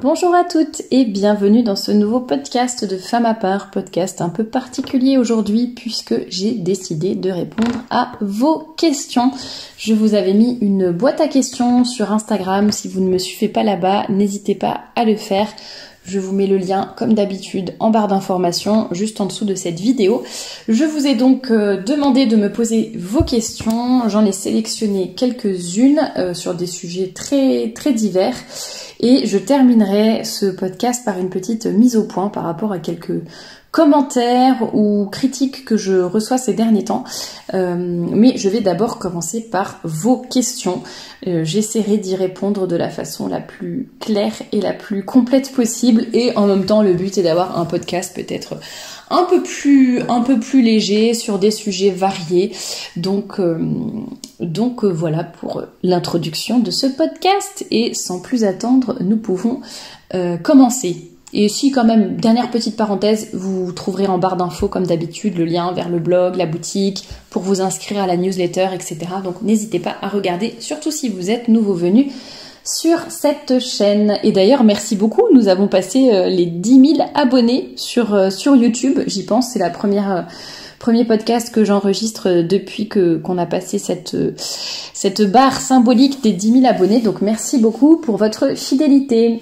Bonjour à toutes et bienvenue dans ce nouveau podcast de Femme à part, podcast un peu particulier aujourd'hui puisque j'ai décidé de répondre à vos questions. Je vous avais mis une boîte à questions sur Instagram, si vous ne me suivez pas là-bas, n'hésitez pas à le faire. Je vous mets le lien, comme d'habitude, en barre d'informations, juste en dessous de cette vidéo. Je vous ai donc demandé de me poser vos questions. J'en ai sélectionné quelques-unes sur des sujets très, très divers. Et je terminerai ce podcast par une petite mise au point par rapport à quelques commentaires ou critiques que je reçois ces derniers temps. Mais je vais d'abord commencer par vos questions. J'essaierai d'y répondre de la façon la plus claire et la plus complète possible. Et en même temps, le but est d'avoir un podcast peut-être un peu plus léger sur des sujets variés. Donc voilà pour l'introduction de ce podcast. Et sans plus attendre, nous pouvons commencer. Et aussi quand même, dernière petite parenthèse, vous trouverez en barre d'infos comme d'habitude le lien vers le blog, la boutique, pour vous inscrire à la newsletter, etc. Donc n'hésitez pas à regarder, surtout si vous êtes nouveau venu sur cette chaîne. Et d'ailleurs, merci beaucoup, nous avons passé les 10 000 abonnés sur YouTube, j'y pense, c'est la premier podcast que j'enregistre depuis qu'on a passé cette barre symbolique des 10 000 abonnés. Donc merci beaucoup pour votre fidélité.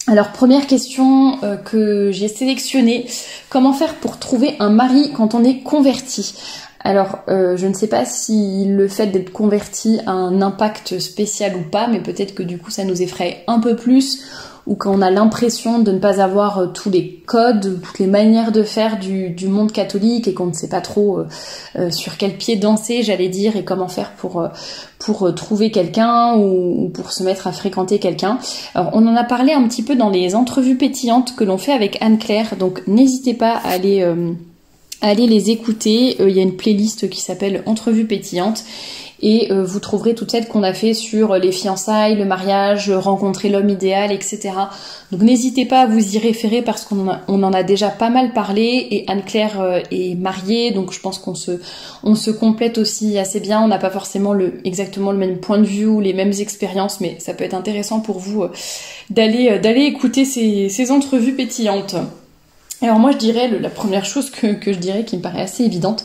Alors première question que j'ai sélectionnée, comment faire pour trouver un mari quand on est converti ? Alors je ne sais pas si le fait d'être converti a un impact spécial ou pas, mais peut-être que du coup ça nous effraie un peu plus, ou qu'on a l'impression de ne pas avoir tous les codes, toutes les manières de faire du monde catholique et qu'on ne sait pas trop sur quel pied danser, j'allais dire, et comment faire pour trouver quelqu'un ou pour se mettre à fréquenter quelqu'un. Alors on en a parlé un petit peu dans les entrevues pétillantes que l'on fait avec Anne-Claire, donc n'hésitez pas à aller les écouter. Il y a une playlist qui s'appelle Entrevues pétillantes. Et vous trouverez toutes celles qu'on a fait sur les fiançailles, le mariage, rencontrer l'homme idéal, etc. Donc n'hésitez pas à vous y référer parce qu'on en a déjà pas mal parlé. Et Anne-Claire est mariée, donc je pense qu'on se complète aussi assez bien. On n'a pas forcément exactement le même point de vue ou les mêmes expériences, mais ça peut être intéressant pour vous d'aller écouter ces entrevues pétillantes. Alors moi je dirais, la première chose que je dirais qui me paraît assez évidente,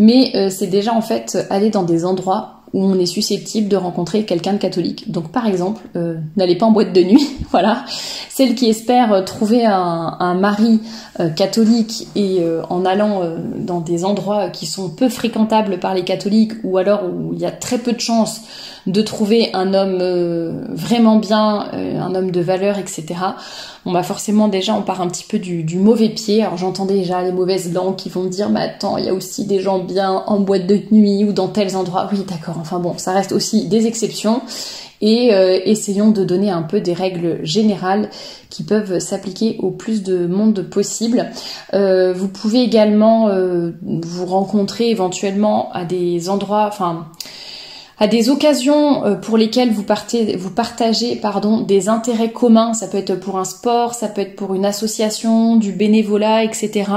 mais c'est déjà en fait aller dans des endroits où on est susceptible de rencontrer quelqu'un de catholique. Donc par exemple, n'allez pas en boîte de nuit, voilà. Celles qui espèrent trouver un mari catholique et en allant dans des endroits qui sont peu fréquentables par les catholiques ou alors où il y a très peu de chances de trouver un homme vraiment bien, un homme de valeur, etc. Bon bah forcément déjà on part un petit peu du mauvais pied. Alors j'entends déjà les mauvaises langues qui vont me dire mais attends, il y a aussi des gens bien en boîte de nuit ou dans tels endroits. Oui d'accord, enfin bon, ça reste aussi des exceptions. Et essayons de donner un peu des règles générales qui peuvent s'appliquer au plus de monde possible. Vous pouvez également vous rencontrer éventuellement à des endroits, à des occasions pour lesquelles vous partagez des intérêts communs. Ça peut être pour un sport, ça peut être pour une association, du bénévolat, etc.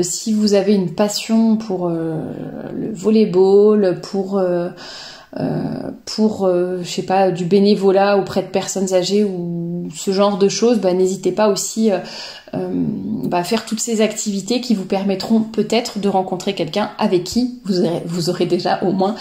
Si vous avez une passion pour le volleyball, pour je sais pas, du bénévolat auprès de personnes âgées ou ce genre de choses, n'hésitez pas aussi à faire toutes ces activités qui vous permettront peut-être de rencontrer quelqu'un avec qui vous aurez déjà au moins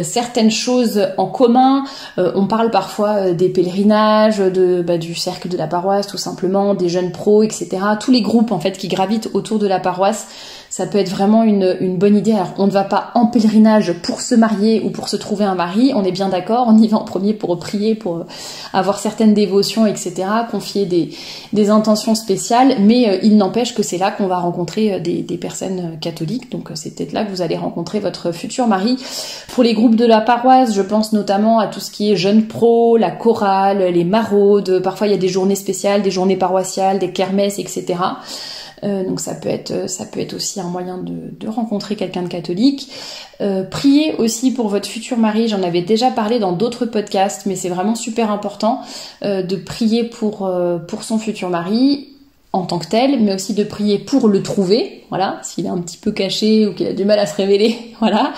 certaines choses en commun. On parle parfois des pèlerinages, du cercle de la paroisse tout simplement, des jeunes pros, etc. Tous les groupes en fait qui gravitent autour de la paroisse. Ça peut être vraiment une bonne idée. Alors, on ne va pas en pèlerinage pour se marier ou pour se trouver un mari, on est bien d'accord, on y va en premier pour prier, pour avoir certaines dévotions, etc., confier des intentions spéciales, mais il n'empêche que c'est là qu'on va rencontrer des personnes catholiques, donc c'est peut-être là que vous allez rencontrer votre futur mari. Pour les groupes de la paroisse, je pense notamment à tout ce qui est jeunes pros, la chorale, les maraudes, parfois il y a des journées spéciales, des journées paroissiales, des kermesses, etc., donc ça peut être aussi un moyen de rencontrer quelqu'un de catholique. Priez aussi pour votre futur mari, j'en avais déjà parlé dans d'autres podcasts, mais c'est vraiment super important de prier pour son futur mari en tant que tel, mais aussi de prier pour le trouver, voilà, s'il est un petit peu caché ou qu'il a du mal à se révéler, voilà.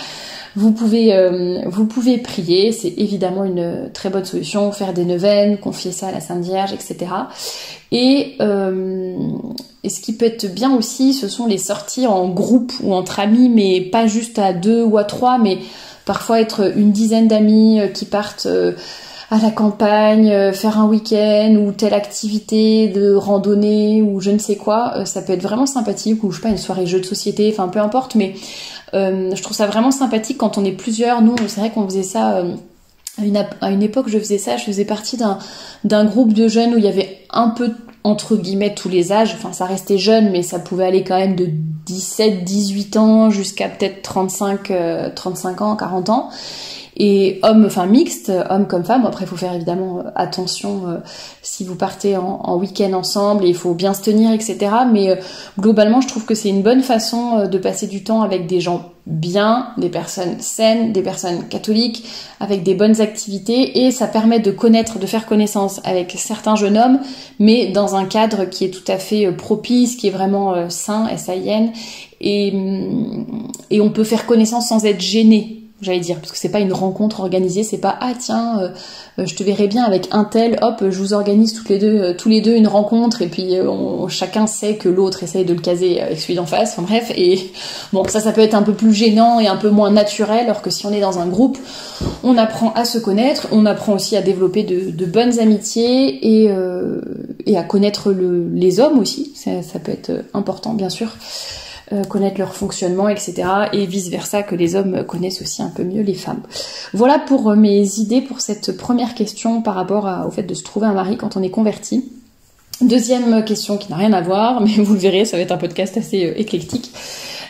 Vous pouvez prier, c'est évidemment une très bonne solution, faire des neuvaines, confier ça à la Sainte Vierge, etc. Et ce qui peut être bien aussi, ce sont les sorties en groupe ou entre amis, mais pas juste à 2 ou à 3, mais parfois être une dizaine d'amis qui partent à la campagne, faire un week-end ou telle activité de randonnée ou je ne sais quoi, ça peut être vraiment sympathique, ou je sais pas, une soirée jeu de société, enfin peu importe, mais je trouve ça vraiment sympathique quand on est plusieurs. Nous, c'est vrai qu'on faisait ça à une époque, je faisais partie d'un groupe de jeunes où il y avait un peu, entre guillemets, tous les âges, enfin ça restait jeune, mais ça pouvait aller quand même de 17, 18 ans jusqu'à peut-être 35 ans, 40 ans. Et hommes, enfin mixtes, hommes comme femmes. Après, il faut faire évidemment attention si vous partez en week-end ensemble, et il faut bien se tenir, etc. Mais globalement, je trouve que c'est une bonne façon de passer du temps avec des gens bien, des personnes saines, des personnes catholiques, avec des bonnes activités, et ça permet de faire connaissance avec certains jeunes hommes, mais dans un cadre qui est tout à fait propice, qui est vraiment sain, S-A-I-N, et on peut faire connaissance sans être gêné. J'allais dire, parce que c'est pas une rencontre organisée, c'est pas tiens, je te verrai bien avec un tel, hop, je vous organise tous les deux une rencontre, et puis chacun sait que l'autre essaye de le caser avec celui d'en face, enfin bref, et bon, ça peut être un peu plus gênant et un peu moins naturel, alors que si on est dans un groupe, on apprend à se connaître, on apprend aussi à développer de bonnes amitiés, et à connaître les hommes aussi, ça peut être important bien sûr. Connaître leur fonctionnement, etc. et vice-versa, que les hommes connaissent aussi un peu mieux les femmes. Voilà pour mes idées pour cette première question par rapport au fait de se trouver un mari quand on est converti. Deuxième question qui n'a rien à voir, mais vous le verrez, ça va être un podcast assez éclectique.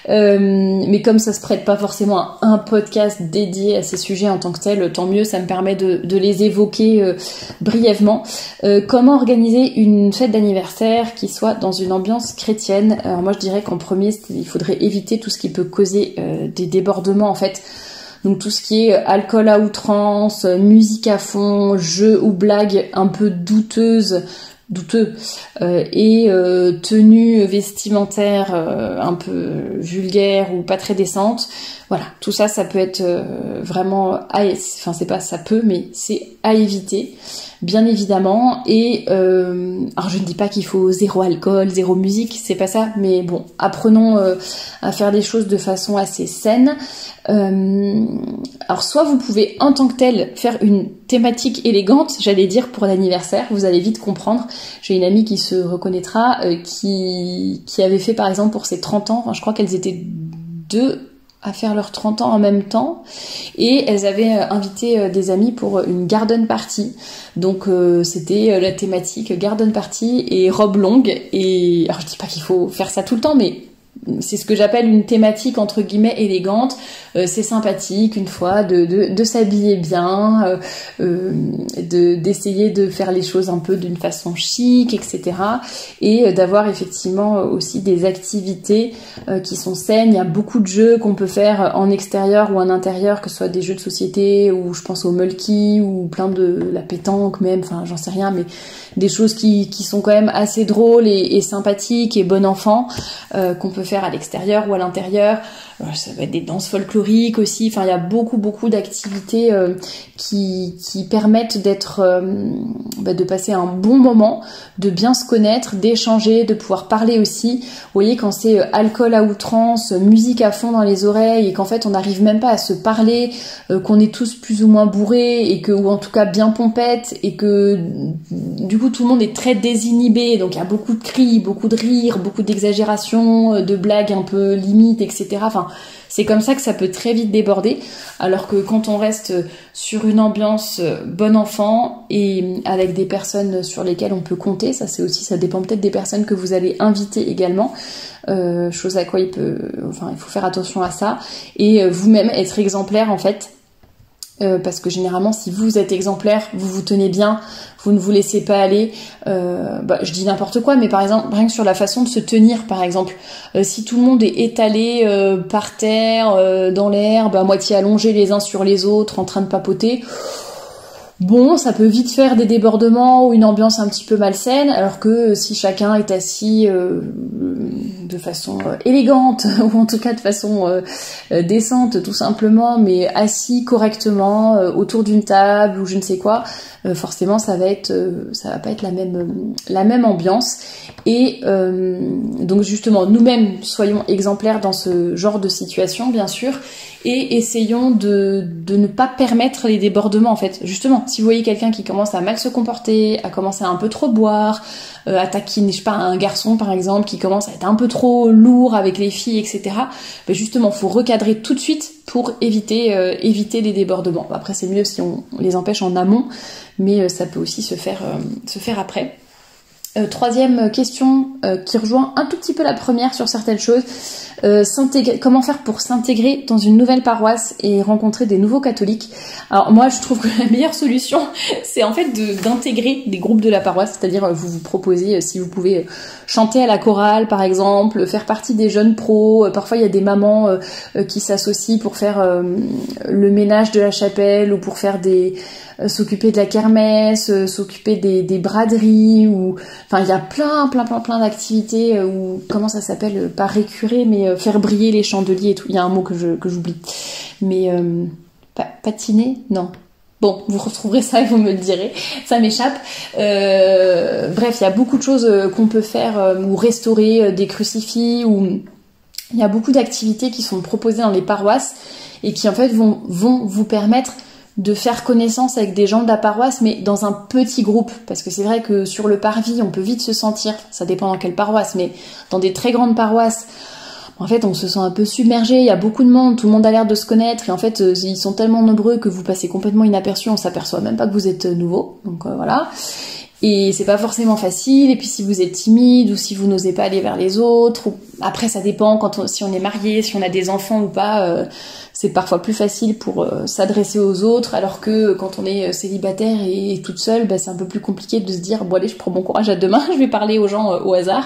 Mais comme ça se prête pas forcément à un podcast dédié à ces sujets en tant que tel, tant mieux, ça me permet de les évoquer brièvement. Comment organiser une fête d'anniversaire qui soit dans une ambiance chrétienne? Alors moi je dirais qu'en premier, il faudrait éviter tout ce qui peut causer des débordements en fait. Donc tout ce qui est alcool à outrance, musique à fond, jeux ou blagues un peu douteux, et tenue vestimentaire un peu vulgaire ou pas très décente. Voilà, tout ça peut être vraiment enfin c'est pas ça peut, mais c'est à éviter, bien évidemment. Et alors je ne dis pas qu'il faut zéro alcool, zéro musique, c'est pas ça, mais bon, apprenons à faire des choses de façon assez saine. Alors soit vous pouvez en tant que tel faire une thématique élégante, j'allais dire, pour l'anniversaire, vous allez vite comprendre. J'ai une amie qui se reconnaîtra, qui avait fait par exemple pour ses 30 ans, enfin je crois qu'elles étaient 2 à faire leurs 30 ans en même temps, et elles avaient invité des amis pour une garden party. Donc c'était la thématique garden party et robe longue, et alors je dis pas qu'il faut faire ça tout le temps, mais c'est ce que j'appelle une thématique entre guillemets élégante. C'est sympathique une fois de s'habiller bien, d'essayer de faire les choses un peu d'une façon chic, etc. Et d'avoir effectivement aussi des activités qui sont saines. Il y a beaucoup de jeux qu'on peut faire en extérieur ou en intérieur, que ce soit des jeux de société, ou je pense au mulky, ou plein de la pétanque même, enfin j'en sais rien, mais des choses qui sont quand même assez drôles et sympathiques et bon enfant, qu'on peut faire à l'extérieur ou à l'intérieur. Ça va être des danses folkloriques aussi, enfin il y a beaucoup d'accord, qui permettent de passer un bon moment, de bien se connaître, d'échanger, de pouvoir parler aussi. Vous voyez, quand c'est alcool à outrance, musique à fond dans les oreilles, et qu'en fait on n'arrive même pas à se parler, qu'on est tous plus ou moins bourrés, ou en tout cas bien pompettes, et que du coup tout le monde est très désinhibé, donc il y a beaucoup de cris, beaucoup de rires, beaucoup d'exagérations, de blagues un peu limites, etc. Enfin, c'est comme ça que ça peut très vite déborder, alors que quand on reste sur une ambiance bon enfant et avec des personnes sur lesquelles on peut compter, ça dépend peut-être des personnes que vous allez inviter également, chose à quoi il faut faire attention à ça, et vous-même être exemplaire en fait. Parce que généralement, si vous êtes exemplaire, vous vous tenez bien, vous ne vous laissez pas aller. Je dis n'importe quoi, mais par exemple, rien que sur la façon de se tenir, par exemple, si tout le monde est étalé par terre, dans l'herbe, à moitié allongés les uns sur les autres, en train de papoter, bon, ça peut vite faire des débordements ou une ambiance un petit peu malsaine, alors que si chacun est assis de façon élégante ou en tout cas de façon décente tout simplement, mais assis correctement autour d'une table ou je ne sais quoi, forcément ça va pas être la même ambiance. Et donc justement nous-mêmes soyons exemplaires dans ce genre de situation bien sûr, et essayons de ne pas permettre les débordements en fait. Justement, si vous voyez quelqu'un qui commence à mal se comporter, à commencer à un peu trop boire, à taquiner, je sais pas, un garçon par exemple qui commence à être un peu trop lourd avec les filles, etc. Ben justement, faut recadrer tout de suite pour éviter les débordements. Après, c'est mieux si on les empêche en amont, mais ça peut aussi se faire après. Troisième question qui rejoint un tout petit peu la première sur certaines choses. Comment faire pour s'intégrer dans une nouvelle paroisse et rencontrer des nouveaux catholiques? Alors moi je trouve que la meilleure solution c'est en fait d'intégrer des groupes de la paroisse, c'est-à-dire vous proposez si vous pouvez chanter à la chorale par exemple, faire partie des jeunes pros, parfois il y a des mamans qui s'associent pour faire le ménage de la chapelle ou pour faire s'occuper de la kermesse, s'occuper des braderies, ou enfin il y a plein d'activités où comment ça s'appelle, pas récurer mais faire briller les chandeliers et tout. Il y a un mot que j'oublie. Mais patiner, non. Bon, vous retrouverez ça et vous me le direz. Ça m'échappe. Bref, il y a beaucoup de choses qu'on peut faire, ou restaurer des crucifix, ou il y a beaucoup d'activités qui sont proposées dans les paroisses et qui en fait vont vous permettre de faire connaissance avec des gens de la paroisse, mais dans un petit groupe, parce que c'est vrai que sur le parvis, on peut vite se sentir, ça dépend dans quelle paroisse, mais dans des très grandes paroisses, en fait, on se sent un peu submergé, il y a beaucoup de monde, tout le monde a l'air de se connaître, et en fait, ils sont tellement nombreux que vous passez complètement inaperçu, on s'aperçoit même pas que vous êtes nouveau, donc voilà. Et c'est pas forcément facile, et puis si vous êtes timide, ou si vous n'osez pas aller vers les autres, ou... après ça dépend si on est marié, si on a des enfants ou pas, c'est parfois plus facile pour s'adresser aux autres, alors que quand on est célibataire et toute seule, c'est un peu plus compliqué de se dire bon allez, je prends mon courage à deux mains, je vais parler aux gens au hasard.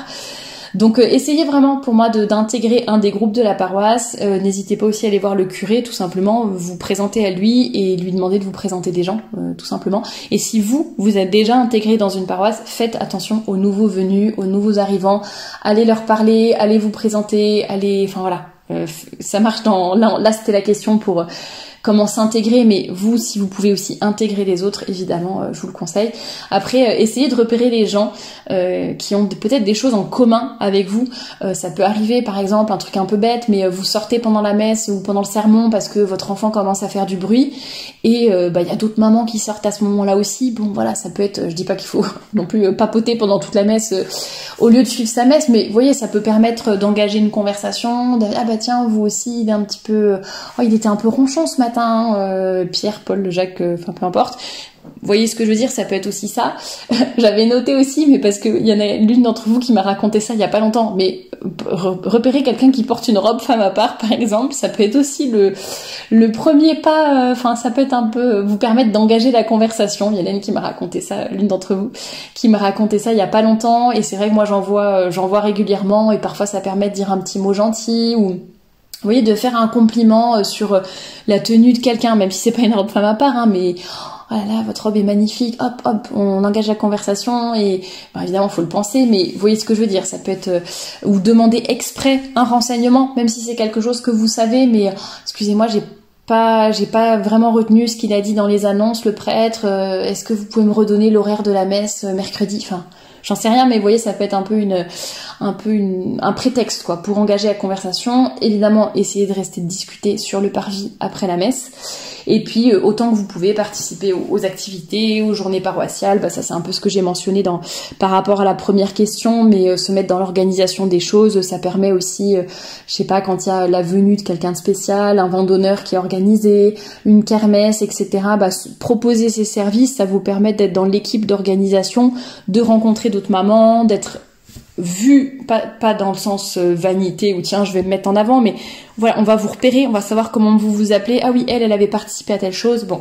Donc essayez vraiment pour moi d'intégrer un des groupes de la paroisse. N'hésitez pas aussi à aller voir le curé, tout simplement, vous présenter à lui et lui demander de vous présenter des gens, tout simplement. Et si vous êtes déjà intégré dans une paroisse, faites attention aux nouveaux venus, aux nouveaux arrivants, allez leur parler, allez vous présenter, enfin voilà. Ça marche là c'était la question pour comment s'intégrer, mais vous, si vous pouvez aussi intégrer les autres, évidemment, je vous le conseille. Après, essayez de repérer les gens qui ont peut-être des choses en commun avec vous. Ça peut arriver, par exemple, un truc un peu bête, mais vous sortez pendant la messe ou pendant le sermon parce que votre enfant commence à faire du bruit, et y a d'autres mamans qui sortent à ce moment-là aussi. Bon, voilà, ça peut être, je dis pas qu'il faut non plus papoter pendant toute la messe au lieu de suivre sa messe, mais vous voyez, ça peut permettre d'engager une conversation, ah bah tiens, vous aussi, il est un petit peu, il était un peu ronchon ce matin, Pierre, Paul, Jacques, enfin peu importe. Vous voyez ce que je veux dire, ça peut être aussi ça. J'avais noté aussi, mais parce qu'il y en a l'une d'entre vous qui m'a raconté ça il y a pas longtemps, mais repérer quelqu'un qui porte une robe femme à part, par exemple, ça peut être aussi le premier pas, ça peut être un peu vous permettre d'engager la conversation. Il y en a une qui m'a raconté ça, l'une d'entre vous, qui m'a raconté ça il y a pas longtemps, et c'est vrai que moi j'en vois régulièrement, et parfois ça permet de dire un petit mot gentil, ou vous voyez, de faire un compliment sur la tenue de quelqu'un, même si c'est pas une robe femme à part, mais oh là là, votre robe est magnifique, hop, on engage la conversation, et évidemment, faut le penser, mais vous voyez ce que je veux dire, ça peut être, ou demander exprès un renseignement, même si c'est quelque chose que vous savez, mais excusez-moi, j'ai pas vraiment retenu ce qu'il a dit dans les annonces, le prêtre, est-ce que vous pouvez me redonner l'horaire de la messe mercredi, j'en sais rien, mais vous voyez, ça peut être un peu un prétexte, quoi, pour engager la conversation. Évidemment, essayez de rester discuter sur le parvis après la messe. Et puis, autant que vous pouvez participer aux activités, aux journées paroissiales, ça c'est un peu ce que j'ai mentionné par rapport à la première question, mais se mettre dans l'organisation des choses, ça permet aussi, je sais pas, quand il y a la venue de quelqu'un de spécial, un vin d'honneur qui est organisé, une kermesse, etc., proposer ces services, ça vous permet d'être dans l'équipe d'organisation, de rencontrer d'autres mamans, d'être vu, pas dans le sens vanité ou tiens je vais me mettre en avant, mais voilà, on va vous repérer, on va savoir comment vous vous appelez, ah oui, elle avait participé à telle chose. Bon,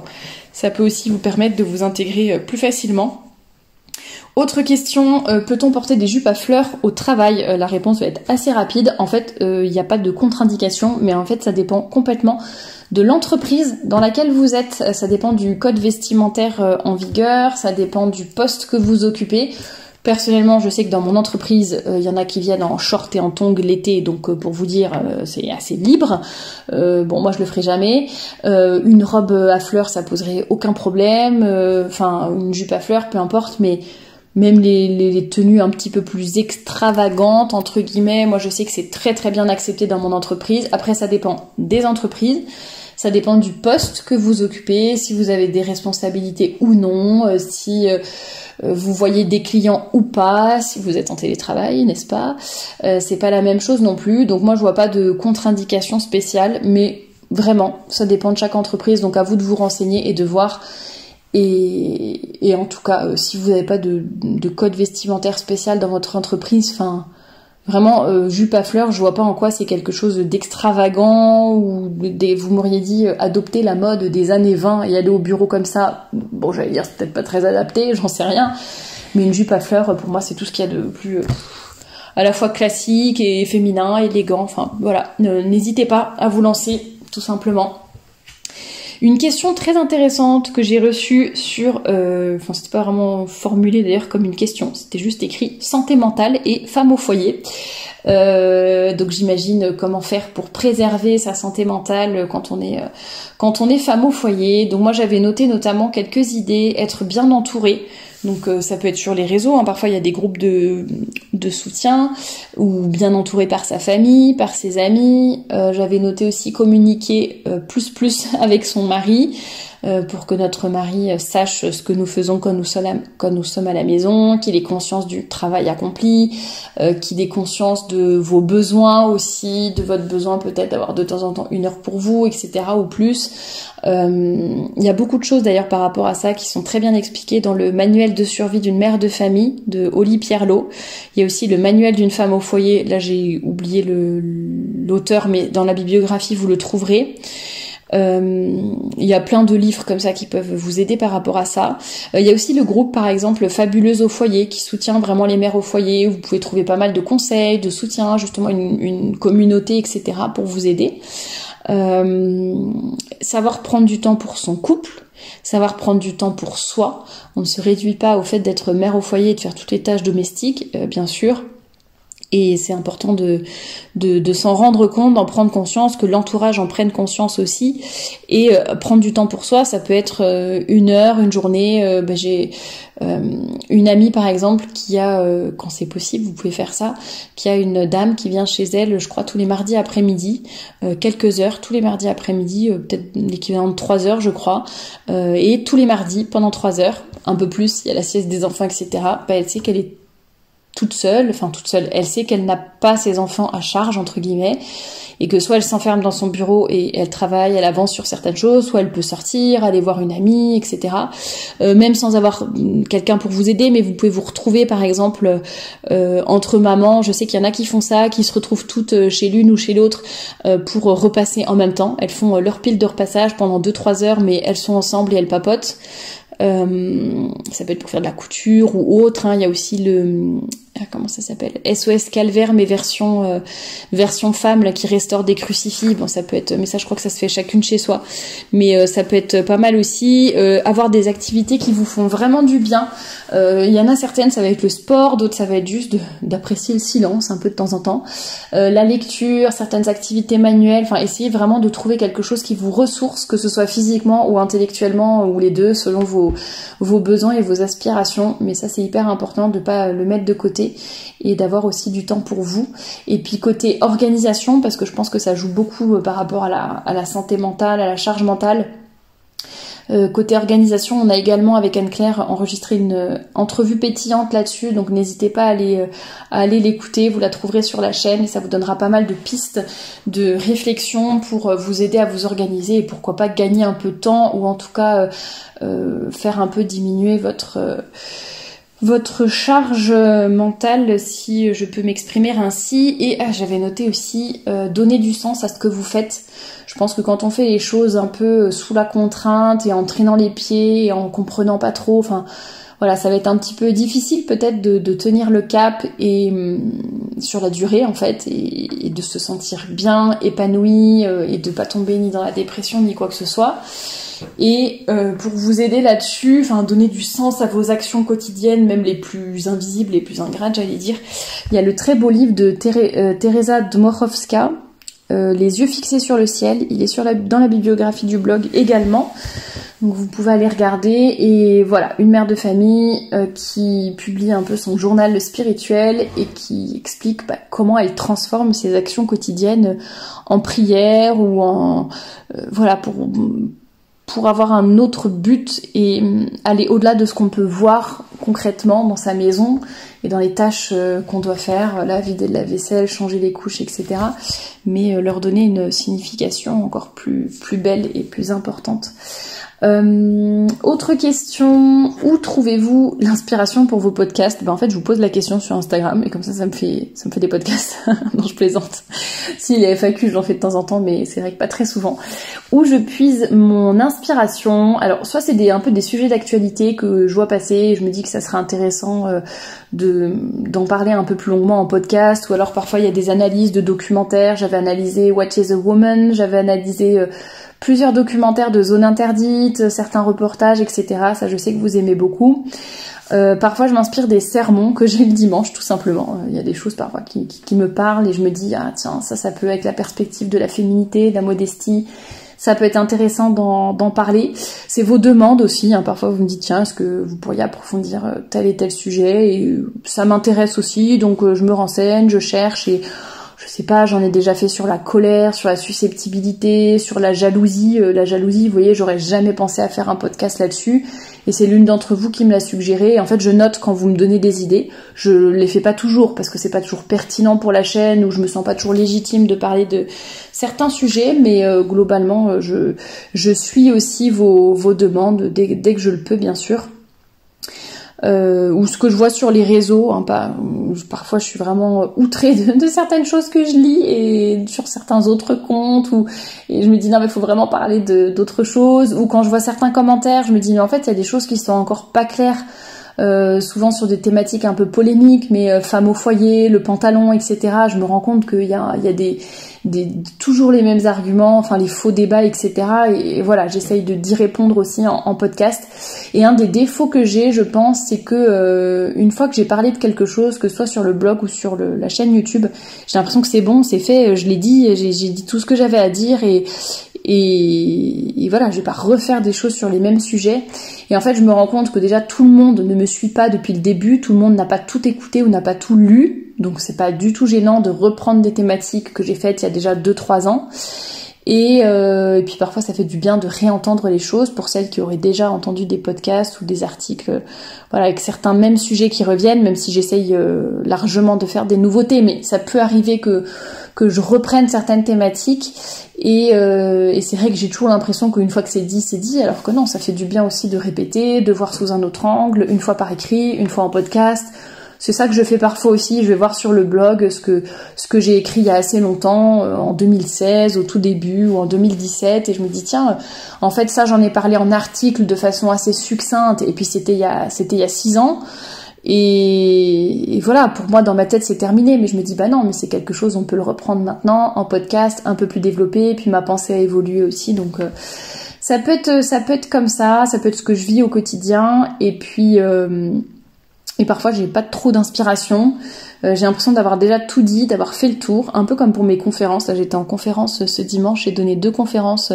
ça peut aussi vous permettre de vous intégrer plus facilement. Autre question, peut-on porter des jupes à fleurs au travail? La réponse va être assez rapide. En fait, il n'y a pas de contre-indication, mais en fait ça dépend complètement de l'entreprise dans laquelle vous êtes. Ça dépend du code vestimentaire en vigueur, ça dépend du poste que vous occupez. Personnellement, je sais que dans mon entreprise, y en a qui viennent en short et en tongs l'été, donc pour vous dire, c'est assez libre. Bon, moi je le ferai jamais. Une robe à fleurs, ça poserait aucun problème. Enfin, une jupe à fleurs, peu importe, mais même les tenues un petit peu plus extravagantes, entre guillemets, moi je sais que c'est très très bien accepté dans mon entreprise. Après, ça dépend des entreprises. Ça dépend du poste que vous occupez, si vous avez des responsabilités ou non, si vous voyez des clients ou pas, si vous êtes en télétravail, n'est-ce pas ? C'est pas la même chose non plus. Donc moi je vois pas de contre-indication spéciale, mais vraiment, ça dépend de chaque entreprise. Donc à vous de vous renseigner et de voir. Et en tout cas, si vous n'avez pas de code vestimentaire spécial dans votre entreprise, enfin... Vraiment, jupe à fleurs, je vois pas en quoi c'est quelque chose d'extravagant ou vous m'auriez dit adopter la mode des années 20 et aller au bureau comme ça. Bon, j'allais dire c'est peut-être pas très adapté, j'en sais rien. Mais une jupe à fleurs, pour moi, c'est tout ce qu'il y a de plus à la fois classique et féminin, élégant. Enfin, voilà. N'hésitez pas à vous lancer, tout simplement. Une question très intéressante que j'ai reçue sur... Enfin, c'était pas vraiment formulé d'ailleurs comme une question, c'était juste écrit « Santé mentale et femme au foyer ». Donc j'imagine comment faire pour préserver sa santé mentale quand on est femme au foyer. Donc moi j'avais noté notamment quelques idées, être bien entourée. Donc ça peut être sur les réseaux, hein. Parfois il y a des groupes de soutien, ou bien entouré par sa famille, par ses amis. J'avais noté aussi communiquer plus avec son mari, pour que notre mari sache ce que nous faisons quand nous sommes à la maison, qu'il ait conscience du travail accompli, qu'il ait conscience de vos besoins aussi, de votre besoin peut-être d'avoir de temps en temps 1 heure pour vous, etc. ou plus. Il y a beaucoup de choses d'ailleurs par rapport à ça qui sont très bien expliquées dans le manuel de survie d'une mère de famille de Oli Pierlot. Il y a aussi le manuel d'une femme au foyer, là j'ai oublié l'auteur, mais dans la bibliographie vous le trouverez. Il y a plein de livres comme ça qui peuvent vous aider par rapport à ça. Il y a aussi le groupe par exemple Fabuleuse au foyer qui soutient vraiment les mères au foyer. Vous pouvez trouver pas mal de conseils, de soutien, justement une communauté, etc. pour vous aider. Savoir prendre du temps pour son couple, savoir prendre du temps pour soi. On ne se réduit pas au fait d'être mère au foyer et de faire toutes les tâches domestiques, bien sûr. Et c'est important de s'en rendre compte, d'en prendre conscience, que l'entourage en prenne conscience aussi. Et prendre du temps pour soi, ça peut être 1 heure, une journée. J'ai une amie par exemple qui a, quand c'est possible, vous pouvez faire ça, qui a une dame qui vient chez elle, je crois tous les mardis après-midi, quelques heures, tous les mardis après-midi, peut-être l'équivalent de 3 heures je crois, et tous les mardis pendant 3 heures, un peu plus, il y a la sieste des enfants, etc. Elle sait qu'elle est toute seule, elle sait qu'elle n'a pas ses enfants à charge, entre guillemets, et que soit elle s'enferme dans son bureau et elle travaille, elle avance sur certaines choses, soit elle peut sortir, aller voir une amie, etc. Même sans avoir quelqu'un pour vous aider, mais vous pouvez vous retrouver, par exemple, entre mamans, je sais qu'il y en a qui font ça, qui se retrouvent toutes chez l'une ou chez l'autre pour repasser en même temps. Elles font leur pile de repassage pendant 2-3 heures, mais elles sont ensemble et elles papotent. Ça peut être pour faire de la couture ou autre, hein. Il y a aussi comment ça s'appelle, SOS Calvaire, mais version femme là, qui restaure des crucifix. Bon, ça peut être, mais ça je crois que ça se fait chacune chez soi, mais ça peut être pas mal aussi. Avoir des activités qui vous font vraiment du bien. Il y en a certaines, ça va être le sport, d'autres ça va être juste d'apprécier le silence un peu de temps en temps, la lecture, certaines activités manuelles. Enfin, essayez vraiment de trouver quelque chose qui vous ressource, que ce soit physiquement ou intellectuellement, ou les deux selon vos besoins et vos aspirations. Mais ça c'est hyper important de pas le mettre de côté et d'avoir aussi du temps pour vous. Et puis côté organisation, parce que je pense que ça joue beaucoup par rapport à la santé mentale, à la charge mentale. Côté organisation, on a également avec Anne-Claire enregistré une entrevue pétillante là-dessus, donc n'hésitez pas à aller l'écouter, vous la trouverez sur la chaîne et ça vous donnera pas mal de pistes de réflexion pour vous aider à vous organiser et pourquoi pas gagner un peu de temps ou en tout cas faire un peu diminuer votre charge mentale, si je peux m'exprimer ainsi. Et j'avais noté aussi donner du sens à ce que vous faites. Je pense que quand on fait les choses un peu sous la contrainte et en traînant les pieds et en comprenant pas trop, enfin voilà, ça va être un petit peu difficile peut-être de tenir le cap et sur la durée en fait, et de se sentir bien, épanoui, et de pas tomber ni dans la dépression ni quoi que ce soit. Et pour vous aider là-dessus, enfin donner du sens à vos actions quotidiennes, même les plus invisibles, les plus ingrates, j'allais dire, il y a le très beau livre de Teresa Dmowska, Les yeux fixés sur le ciel. Il est dans la bibliographie du blog également. Donc vous pouvez aller regarder. Et voilà, une mère de famille qui publie un peu son journal spirituel et qui explique comment elle transforme ses actions quotidiennes en prière ou en voilà, pour avoir un autre but et aller au-delà de ce qu'on peut voir concrètement dans sa maison et dans les tâches qu'on doit faire, là, vider de la vaisselle, changer les couches, etc. Mais leur donner une signification encore plus belle et plus importante. Autre question, où trouvez-vous l'inspiration pour vos podcasts? En fait, je vous pose la question sur Instagram et comme ça me fait des podcasts. Non, je plaisante. Si les FAQ, j'en fais de temps en temps, mais c'est vrai que pas très souvent. Où je puise mon inspiration. Alors, soit c'est un peu des sujets d'actualité que je vois passer et je me dis que ça serait intéressant d'en parler un peu plus longuement en podcast, ou alors parfois il y a des analyses de documentaires. J'avais analysé What is a Woman, j'avais analysé plusieurs documentaires de zones interdites, certains reportages, etc. Ça, je sais que vous aimez beaucoup. Parfois, je m'inspire des sermons que j'ai le dimanche, tout simplement. Il y a des choses parfois qui me parlent et je me dis, ah tiens, ça peut être la perspective de la féminité, de la modestie. Ça peut être intéressant d'en parler. C'est vos demandes aussi. Parfois, vous me dites, tiens, est-ce que vous pourriez approfondir tel et tel sujet? Et ça m'intéresse aussi, donc je me renseigne, je cherche et je sais pas, j'en ai déjà fait sur la colère, sur la susceptibilité, sur la jalousie. La jalousie, vous voyez, j'aurais jamais pensé à faire un podcast là-dessus. Et c'est l'une d'entre vous qui me l'a suggéré. Et en fait, je note quand vous me donnez des idées. Je les fais pas toujours parce que c'est pas toujours pertinent pour la chaîne ou je me sens pas toujours légitime de parler de certains sujets. Mais globalement, je suis aussi vos demandes dès que je le peux, bien sûr. Ou ce que je vois sur les réseaux, parfois je suis vraiment outrée de certaines choses que je lis et sur certains autres comptes, et je me dis non mais il faut vraiment parler d'autres choses, ou quand je vois certains commentaires, je me dis mais en fait il y a des choses qui sont encore pas claires, souvent sur des thématiques un peu polémiques, mais femme au foyer, le pantalon, etc. Je me rends compte qu'il y a toujours les mêmes arguments, enfin les faux débats, etc. Et voilà, j'essaye d'y répondre aussi en podcast. Et un des défauts que j'ai, je pense, c'est que une fois que j'ai parlé de quelque chose, que ce soit sur le blog ou sur la chaîne YouTube, j'ai l'impression que c'est bon, c'est fait, je l'ai dit, j'ai dit tout ce que j'avais à dire et voilà, je vais pas refaire des choses sur les mêmes sujets. Et en fait, je me rends compte que déjà tout le monde ne me suit pas depuis le début, tout le monde n'a pas tout écouté ou n'a pas tout lu, donc c'est pas du tout gênant de reprendre des thématiques que j'ai faites il y a déjà 2-3 ans. Et puis parfois ça fait du bien de réentendre les choses pour celles qui auraient déjà entendu des podcasts ou des articles, voilà, avec certains mêmes sujets qui reviennent, même si j'essaye largement de faire des nouveautés, mais ça peut arriver que je reprenne certaines thématiques et c'est vrai que j'ai toujours l'impression qu'une fois que c'est dit, alors que non, ça fait du bien aussi de répéter, de voir sous un autre angle, une fois par écrit, une fois en podcast. C'est ça que je fais parfois aussi, je vais voir sur le blog ce que j'ai écrit il y a assez longtemps, en 2016, au tout début, ou en 2017, et je me dis tiens, en fait ça j'en ai parlé en article de façon assez succincte, et puis c'était il y a 6 ans, et voilà, pour moi dans ma tête c'est terminé, mais je me dis bah non, mais c'est quelque chose, on peut le reprendre maintenant, en podcast, un peu plus développé, et puis ma pensée a évolué aussi, donc ça peut être comme ça peut être ce que je vis au quotidien, et puis... Et parfois j'ai pas trop d'inspiration, j'ai l'impression d'avoir déjà tout dit, d'avoir fait le tour, un peu comme pour mes conférences. Là j'étais en conférence ce dimanche, j'ai donné 2 conférences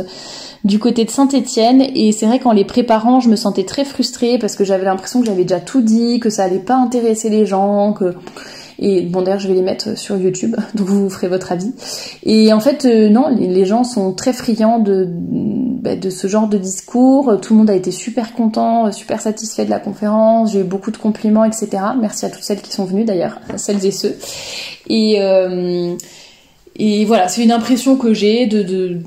du côté de Saint-Étienne, et c'est vrai qu'en les préparant je me sentais très frustrée parce que j'avais l'impression que j'avais déjà tout dit, que ça allait pas intéresser les gens, et bon d'ailleurs je vais les mettre sur YouTube, donc vous ferez votre avis. Et en fait non, les gens sont très friands de ce genre de discours, tout le monde a été super content, super satisfait de la conférence, j'ai eu beaucoup de compliments, etc. Merci à toutes celles qui sont venues d'ailleurs, à celles et ceux. Et voilà, c'est une impression que j'ai de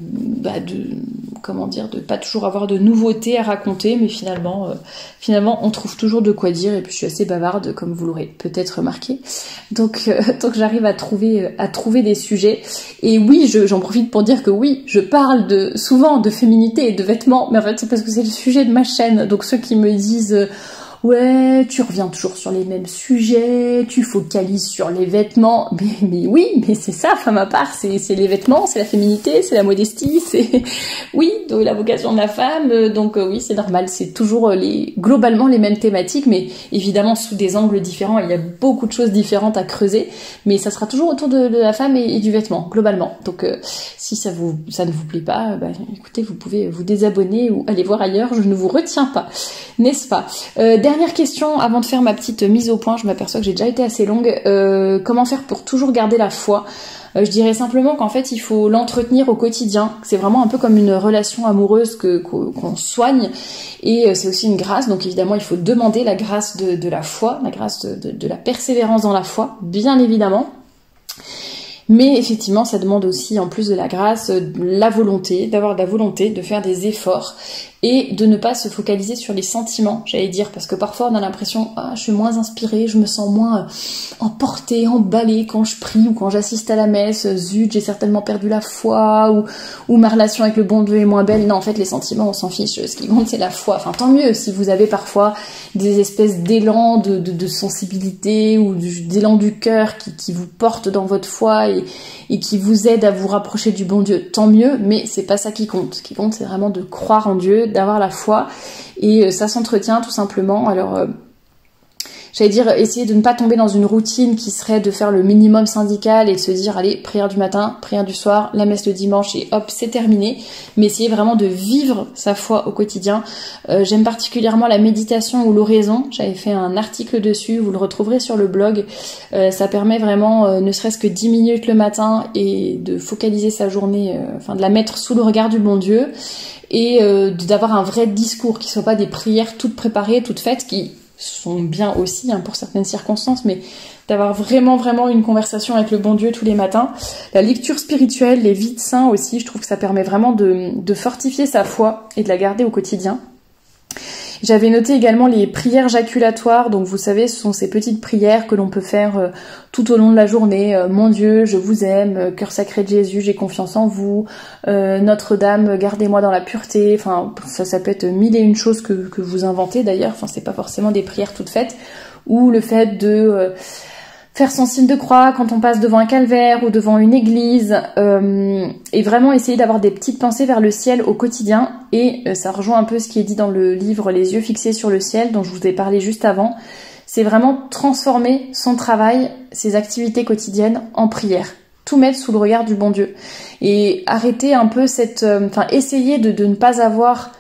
pas toujours avoir de nouveautés à raconter, mais finalement on trouve toujours de quoi dire, et puis je suis assez bavarde, comme vous l'aurez peut-être remarqué. Donc j'arrive à trouver des sujets. Et oui, j'en profite pour dire que oui, je parle souvent de féminité et de vêtements, mais en fait c'est parce que c'est le sujet de ma chaîne. Donc ceux qui me disent ouais, tu reviens toujours sur les mêmes sujets, tu focalises sur les vêtements. Mais oui, mais c'est ça, femme à part, c'est les vêtements, c'est la féminité, c'est la modestie, c'est oui, donc la vocation de la femme. Donc oui, c'est normal, c'est toujours globalement les mêmes thématiques, mais évidemment sous des angles différents. Il y a beaucoup de choses différentes à creuser, mais ça sera toujours autour de la femme et du vêtement globalement. Donc si ça ne vous plaît pas, écoutez, vous pouvez vous désabonner ou aller voir ailleurs. Je ne vous retiens pas, n'est-ce pas? Dernière question avant de faire ma petite mise au point. Je m'aperçois que j'ai déjà été assez longue. Comment faire pour toujours garder la foi? Je dirais simplement qu'en fait, il faut l'entretenir au quotidien. C'est vraiment un peu comme une relation amoureuse qu'on soigne. Et c'est aussi une grâce. Donc évidemment, il faut demander la grâce de la foi, la grâce de la persévérance dans la foi, bien évidemment. Mais effectivement, ça demande aussi, en plus de la grâce, la volonté, d'avoir de la volonté, de faire des efforts et de ne pas se focaliser sur les sentiments, j'allais dire, parce que parfois on a l'impression je suis moins inspirée, je me sens moins emportée, emballée quand je prie ou quand j'assiste à la messe, zut, j'ai certainement perdu la foi, ou ma relation avec le bon Dieu est moins belle. Non, en fait, les sentiments, on s'en fiche, ce qui compte, c'est la foi. Enfin, tant mieux si vous avez parfois des espèces d'élan de sensibilité ou d'élan du cœur qui vous porte dans votre foi et qui vous aide à vous rapprocher du bon Dieu, tant mieux, mais c'est pas ça qui compte. Ce qui compte, c'est vraiment de croire en Dieu, d'avoir la foi, et ça s'entretient tout simplement. Alors j'allais dire, essayer de ne pas tomber dans une routine qui serait de faire le minimum syndical et de se dire, allez, prière du matin, prière du soir, la messe le dimanche et hop, c'est terminé. Mais essayer vraiment de vivre sa foi au quotidien. J'aime particulièrement la méditation ou l'oraison. J'avais fait un article dessus, vous le retrouverez sur le blog. Ça permet vraiment, ne serait-ce que 10 minutes le matin, et de focaliser sa journée, de la mettre sous le regard du bon Dieu, et d'avoir un vrai discours, qui ne soit pas des prières toutes préparées, toutes faites, qui sont bien aussi pour certaines circonstances, mais d'avoir vraiment une conversation avec le bon Dieu tous les matins. La lecture spirituelle, les vies de saints aussi, je trouve que ça permet vraiment de fortifier sa foi et de la garder au quotidien. J'avais noté également les prières jaculatoires, donc vous savez, ce sont ces petites prières que l'on peut faire tout au long de la journée. Mon Dieu, je vous aime, cœur sacré de Jésus, j'ai confiance en vous, Notre-Dame, gardez-moi dans la pureté. Enfin, ça peut être mille et une choses que vous inventez d'ailleurs, enfin c'est pas forcément des prières toutes faites, ou le fait de faire son signe de croix quand on passe devant un calvaire ou devant une église, et vraiment essayer d'avoir des petites pensées vers le ciel au quotidien. Et ça rejoint un peu ce qui est dit dans le livre Les yeux fixés sur le ciel, dont je vous ai parlé juste avant. C'est vraiment transformer son travail, ses activités quotidiennes en prière. Tout mettre sous le regard du bon Dieu. Et arrêter un peu essayer de ne pas avoir,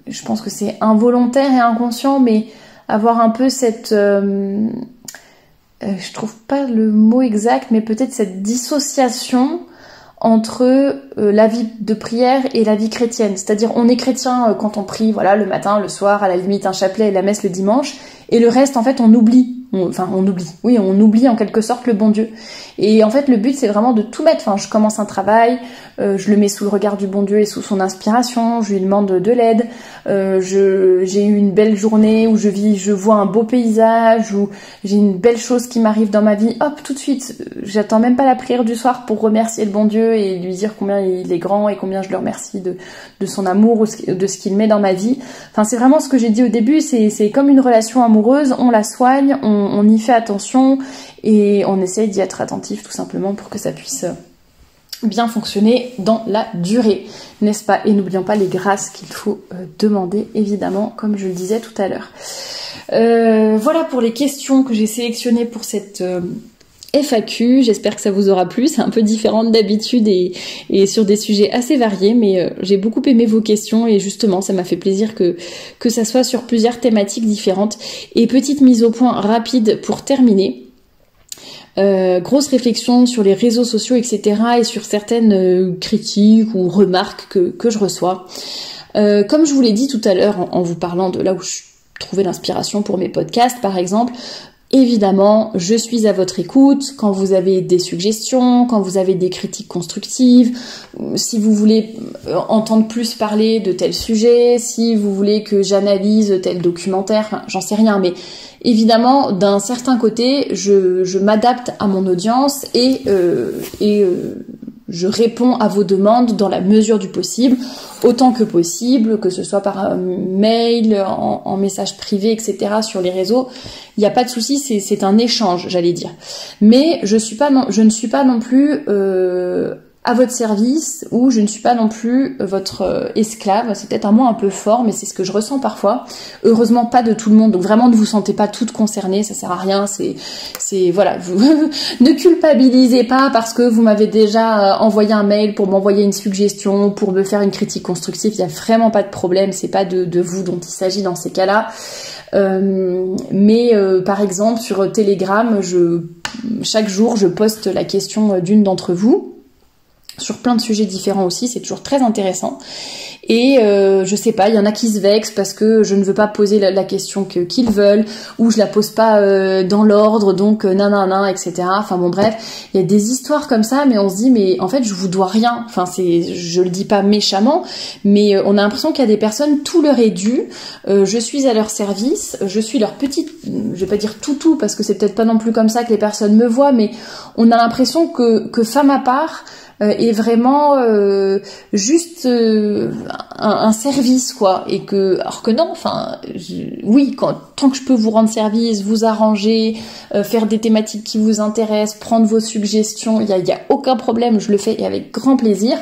je pense que c'est involontaire et inconscient, mais avoir un peu cette... je trouve pas le mot exact, mais peut-être cette dissociation entre la vie de prière et la vie chrétienne. C'est-à-dire, on est chrétien quand on prie, le matin, le soir, à la limite un chapelet et la messe le dimanche, et le reste, en fait, on oublie. On oublie en quelque sorte le bon Dieu. Et en fait, le but, c'est vraiment de tout mettre. Je commence un travail, je le mets sous le regard du bon Dieu et sous son inspiration, je lui demande de l'aide, j'ai eu une belle journée où je vois un beau paysage, où j'ai une belle chose qui m'arrive dans ma vie, hop, tout de suite, j'attends même pas la prière du soir pour remercier le bon Dieu et lui dire combien il est grand et combien je le remercie de son amour ou de ce qu'il met dans ma vie. Enfin, c'est vraiment ce que j'ai dit au début, c'est comme une relation amoureuse, on la soigne, on y fait attention et on essaye d'y être attentif tout simplement pour que ça puisse bien fonctionner dans la durée, n'est-ce pas? Et n'oublions pas les grâces qu'il faut demander, évidemment, comme je le disais tout à l'heure. Voilà pour les questions que j'ai sélectionnées pour cette FAQ. J'espère que ça vous aura plu. C'est un peu différent d'habitude et sur des sujets assez variés, mais j'ai beaucoup aimé vos questions et justement, ça m'a fait plaisir que ça soit sur plusieurs thématiques différentes. Et petite mise au point rapide pour terminer. Grosse réflexion sur les réseaux sociaux, etc. et sur certaines critiques ou remarques que je reçois. Comme je vous l'ai dit tout à l'heure en vous parlant de là où je trouvais l'inspiration pour mes podcasts, par exemple, évidemment, je suis à votre écoute quand vous avez des suggestions, quand vous avez des critiques constructives, si vous voulez entendre plus parler de tel sujet, si vous voulez que j'analyse tel documentaire, j'en sais rien, mais évidemment, d'un certain côté, je m'adapte à mon audience et je réponds à vos demandes dans la mesure du possible, autant que possible, que ce soit par mail, en message privé, etc. sur les réseaux. Il n'y a pas de souci, c'est un échange, j'allais dire. Mais je ne suis pas non plus à votre service, ou je ne suis pas non plus votre esclave. C'est peut-être un mot un peu fort, mais c'est ce que je ressens parfois. Heureusement pas de tout le monde, donc vraiment ne vous sentez pas toutes concernées, ça sert à rien. Voilà, vous ne culpabilisez pas parce que vous m'avez déjà envoyé un mail pour m'envoyer une suggestion, pour me faire une critique constructive. Il y a vraiment pas de problème, c'est pas de vous dont il s'agit dans ces cas-là. Mais par exemple sur Telegram, chaque jour je poste la question d'une d'entre vous, sur plein de sujets différents aussi, c'est toujours très intéressant. Et je sais pas, il y en a qui se vexent parce que je ne veux pas poser la question qu'ils veulent, ou je la pose pas dans l'ordre, donc nanana, etc. Enfin bon bref, il y a des histoires comme ça, mais on se dit mais en fait je vous dois rien. Enfin je le dis pas méchamment, mais on a l'impression qu'il y a des personnes, tout leur est dû. Je suis à leur service, je suis leur petite, je vais pas dire toutou parce que c'est peut-être pas non plus comme ça que les personnes me voient, mais on a l'impression que femme à part est vraiment juste un service, quoi, et alors que non, enfin oui, tant que je peux vous rendre service, vous arranger, faire des thématiques qui vous intéressent, prendre vos suggestions, il y a aucun problème, je le fais et avec grand plaisir,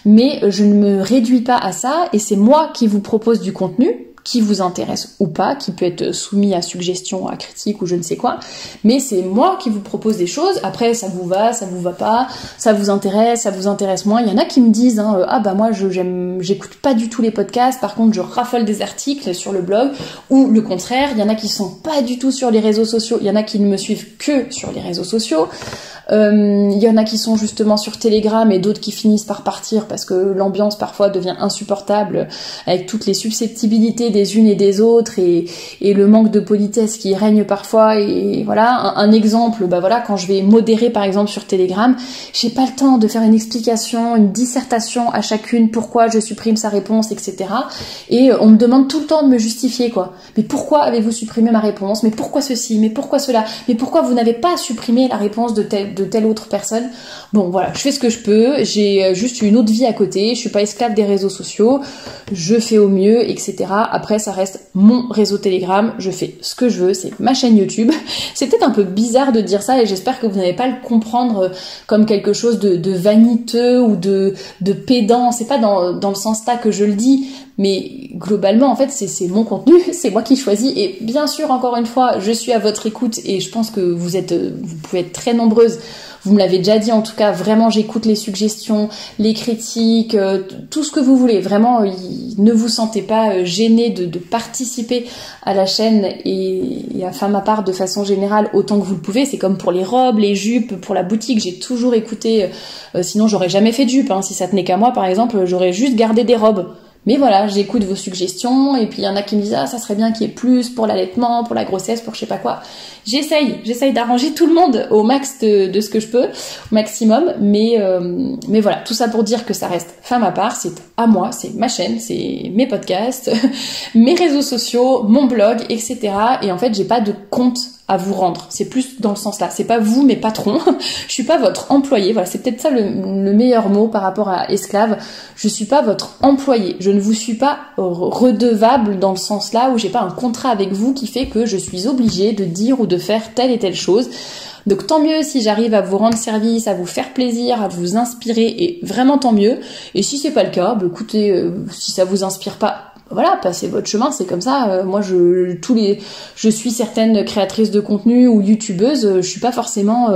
mais je ne me réduis pas à ça, et c'est moi qui vous propose du contenu qui vous intéresse ou pas, qui peut être soumis à suggestion, à critique ou je ne sais quoi, mais c'est moi qui vous propose des choses. Après ça vous va pas, ça vous intéresse moins. Il y en a qui me disent ah bah moi j'écoute pas du tout les podcasts, par contre je raffole des articles sur le blog, ou le contraire, il y en a qui sont pas du tout sur les réseaux sociaux, il y en a qui ne me suivent que sur les réseaux sociaux. Il y en a qui sont justement sur Telegram et d'autres qui finissent par partir parce que l'ambiance parfois devient insupportable avec toutes les susceptibilités des unes et des autres et le manque de politesse qui règne parfois. Et voilà, un exemple, bah voilà, quand je vais modérer par exemple sur Telegram, j'ai pas le temps de faire une explication, une dissertation à chacune, pourquoi je supprime sa réponse, etc. Et on me demande tout le temps de me justifier, quoi. Mais pourquoi avez-vous supprimé ma réponse? Mais pourquoi ceci? Mais pourquoi cela? Mais pourquoi vous n'avez pas supprimé la réponse de telle autre personne? Bon voilà, je fais ce que je peux, j'ai juste une autre vie à côté, je suis pas esclave des réseaux sociaux, je fais au mieux, etc. Après ça reste mon réseau Telegram, je fais ce que je veux, c'est ma chaîne YouTube. C'est peut-être un peu bizarre de dire ça et j'espère que vous n'allez pas le comprendre comme quelque chose de vaniteux ou de pédant, c'est pas dans le sens là que je le dis, mais globalement en fait c'est mon contenu, c'est moi qui choisis, et bien sûr encore une fois je suis à votre écoute et je pense que vous pouvez être très nombreuses, vous me l'avez déjà dit en tout cas, vraiment j'écoute les suggestions, les critiques, tout ce que vous voulez, vraiment ne vous sentez pas gênés de participer à la chaîne et à Femme à part de façon générale autant que vous le pouvez. C'est comme pour les robes, les jupes, pour la boutique, j'ai toujours écouté, sinon j'aurais jamais fait de jupe, si ça tenait qu'à moi par exemple, j'aurais juste gardé des robes. Mais voilà, j'écoute vos suggestions, et puis il y en a qui me disent ça serait bien qu'il y ait plus pour l'allaitement, pour la grossesse, pour je sais pas quoi. J'essaye d'arranger tout le monde au max de ce que je peux, au maximum, mais voilà, tout ça pour dire que ça reste Femme à part, c'est à moi, c'est ma chaîne, c'est mes podcasts, mes réseaux sociaux, mon blog, etc. Et en fait, j'ai pas de compte à vous rendre, c'est plus dans le sens là, c'est pas vous mes patrons, je suis pas votre employé, voilà, c'est peut-être ça le meilleur mot par rapport à esclave, je suis pas votre employé, je ne vous suis pas redevable dans le sens là où j'ai pas un contrat avec vous qui fait que je suis obligée de dire ou de faire telle et telle chose. Donc tant mieux si j'arrive à vous rendre service, à vous faire plaisir, à vous inspirer, et vraiment tant mieux. Et si c'est pas le cas, bah écoutez, si ça vous inspire pas, voilà, passez votre chemin, c'est comme ça. Moi, je suis certaines créatrices de contenu ou youtubeuses, je suis pas forcément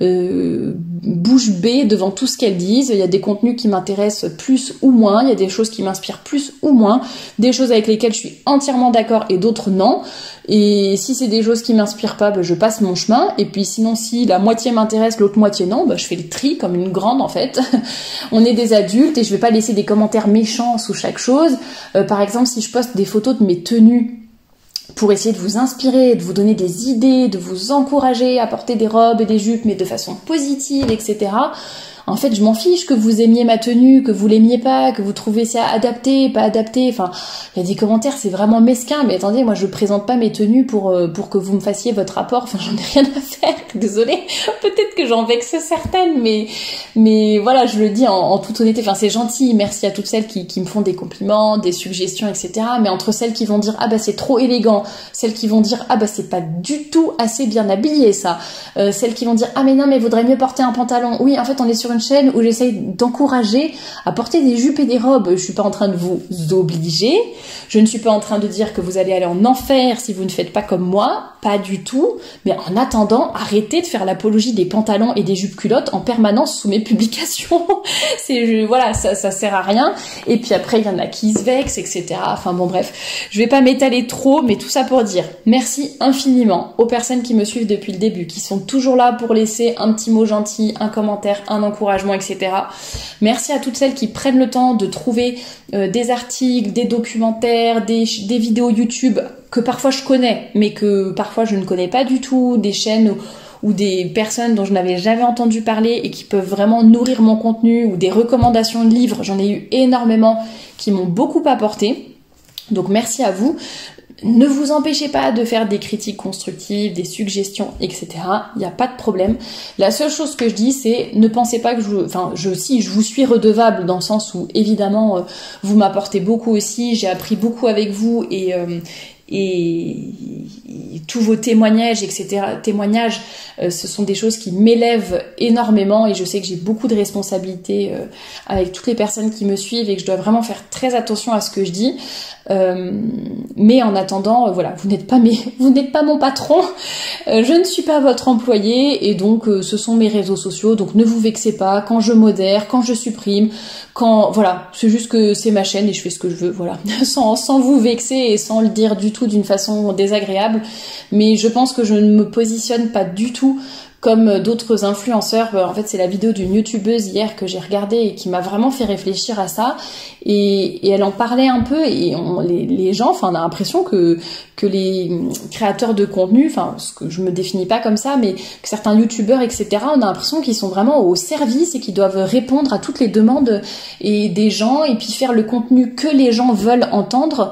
bouche bée devant tout ce qu'elles disent. Il y a des contenus qui m'intéressent plus ou moins, il y a des choses qui m'inspirent plus ou moins, des choses avec lesquelles je suis entièrement d'accord et d'autres non. Et si c'est des choses qui m'inspirent pas, bah, je passe mon chemin. Et puis sinon, si la moitié m'intéresse, l'autre moitié non, bah, je fais le tri comme une grande en fait. On est des adultes et je vais pas laisser des commentaires méchants sous chaque chose. Par exemple, si je poste des photos de mes tenues pour essayer de vous inspirer, de vous donner des idées, de vous encourager à porter des robes et des jupes, mais de façon positive, etc. En fait, je m'en fiche que vous aimiez ma tenue, que vous l'aimiez pas, que vous trouvez ça adapté, pas adapté. Enfin, il y a des commentaires, c'est vraiment mesquin. Mais attendez, moi, je présente pas mes tenues pour que vous me fassiez votre rapport. Enfin, j'en ai rien à faire. Désolée. Peut-être que j'en vexe certaines, mais voilà, je le dis en toute honnêteté. Enfin, c'est gentil. Merci à toutes celles qui me font des compliments, des suggestions, etc. Mais entre celles qui vont dire ah bah c'est trop élégant, celles qui vont dire ah bah c'est pas du tout assez bien habillé ça, celles qui vont dire ah mais non mais vaudrait mieux porter un pantalon. Oui, en fait, on est sur une chaîne où j'essaye d'encourager à porter des jupes et des robes. Je suis pas en train de vous obliger. Je ne suis pas en train de dire que vous allez aller en enfer si vous ne faites pas comme moi. Pas du tout. Mais en attendant, arrêtez de faire l'apologie des pantalons et des jupes culottes en permanence sous mes publications. Voilà, ça sert à rien. Et puis après, il y en a qui se vexent, etc. Enfin bon, bref. Je vais pas m'étaler trop, mais tout ça pour dire merci infiniment aux personnes qui me suivent depuis le début, qui sont toujours là pour laisser un petit mot gentil, un commentaire, un encouragement, etc. Merci à toutes celles qui prennent le temps de trouver des articles, des documentaires, des vidéos YouTube que parfois je connais, mais que parfois je ne connais pas du tout, des chaînes ou des personnes dont je n'avais jamais entendu parler et qui peuvent vraiment nourrir mon contenu, ou des recommandations de livres. J'en ai eu énormément qui m'ont beaucoup apporté. Donc merci à vous. Ne vous empêchez pas de faire des critiques constructives, des suggestions, etc. Il n'y a pas de problème. La seule chose que je dis, c'est ne pensez pas que je vous suis redevable, dans le sens où évidemment vous m'apportez beaucoup aussi. J'ai appris beaucoup avec vous et tous vos témoignages, etc. Ce sont des choses qui m'élèvent énormément, et je sais que j'ai beaucoup de responsabilités avec toutes les personnes qui me suivent et que je dois vraiment faire très attention à ce que je dis. Mais en attendant, voilà, vous n'êtes pas mon patron, je ne suis pas votre employé, et donc ce sont mes réseaux sociaux, donc ne vous vexez pas quand je modère, quand je supprime, voilà, c'est juste que c'est ma chaîne et je fais ce que je veux, voilà, sans vous vexer et sans le dire du tout d'une façon désagréable. Mais je pense que je ne me positionne pas du tout comme d'autres influenceurs. En fait, c'est la vidéo d'une youtubeuse hier que j'ai regardée et qui m'a vraiment fait réfléchir à ça. Et elle en parlait un peu, et les gens, on a l'impression que les créateurs de contenu, ce que je me définis pas comme ça, mais que certains youtubeurs, etc., on a l'impression qu'ils sont vraiment au service et qu'ils doivent répondre à toutes les demandes des gens et puis faire le contenu que les gens veulent entendre.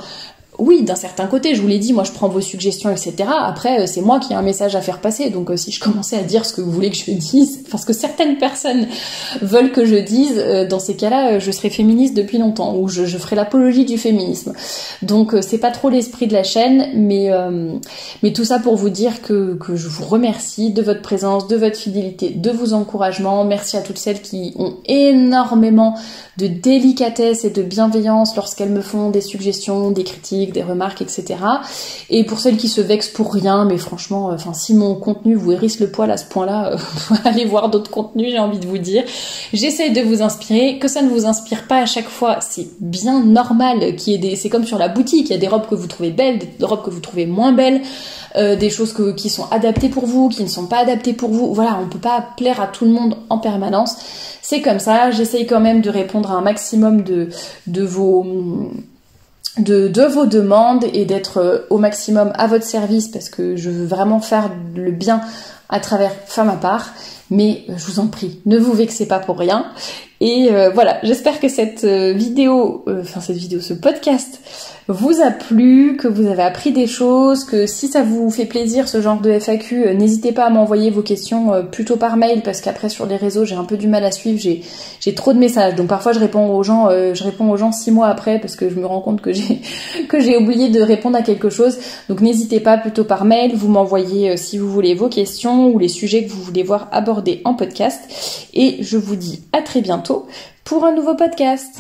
Oui, d'un certain côté, je vous l'ai dit, moi je prends vos suggestions, etc. Après, c'est moi qui ai un message à faire passer, donc si je commençais à dire ce que vous voulez que je dise, parce que certaines personnes veulent que je dise, dans ces cas-là, je serais féministe depuis longtemps, ou je ferais l'apologie du féminisme. Donc c'est pas trop l'esprit de la chaîne, mais tout ça pour vous dire que je vous remercie de votre présence, de votre fidélité, de vos encouragements. Merci à toutes celles qui ont énormément de délicatesse et de bienveillance lorsqu'elles me font des suggestions, des critiques, des remarques, etc. Et pour celles qui se vexent pour rien, mais franchement, si mon contenu vous hérisse le poil à ce point-là, allez voir d'autres contenus, j'ai envie de vous dire. J'essaye de vous inspirer, que ça ne vous inspire pas à chaque fois, c'est bien normal c'est comme sur la boutique, il y a des robes que vous trouvez belles, des robes que vous trouvez moins belles, des choses qui sont adaptées pour vous, qui ne sont pas adaptées pour vous. Voilà, on peut pas plaire à tout le monde en permanence. C'est comme ça, j'essaye quand même de répondre à un maximum de vos demandes et d'être au maximum à votre service, parce que je veux vraiment faire le bien à travers Femme à part. Mais je vous en prie, ne vous vexez pas pour rien. Et voilà, j'espère que ce podcast vous a plu, que vous avez appris des choses, que si ça vous fait plaisir ce genre de FAQ, n'hésitez pas à m'envoyer vos questions plutôt par mail, parce qu'après sur les réseaux j'ai un peu du mal à suivre, j'ai trop de messages, donc parfois je réponds aux gens 6 mois après, parce que je me rends compte que j'ai oublié de répondre à quelque chose. Donc n'hésitez pas, plutôt par mail, vous m'envoyez si vous voulez vos questions ou les sujets que vous voulez voir abordés en podcast, et je vous dis à très bientôt pour un nouveau podcast.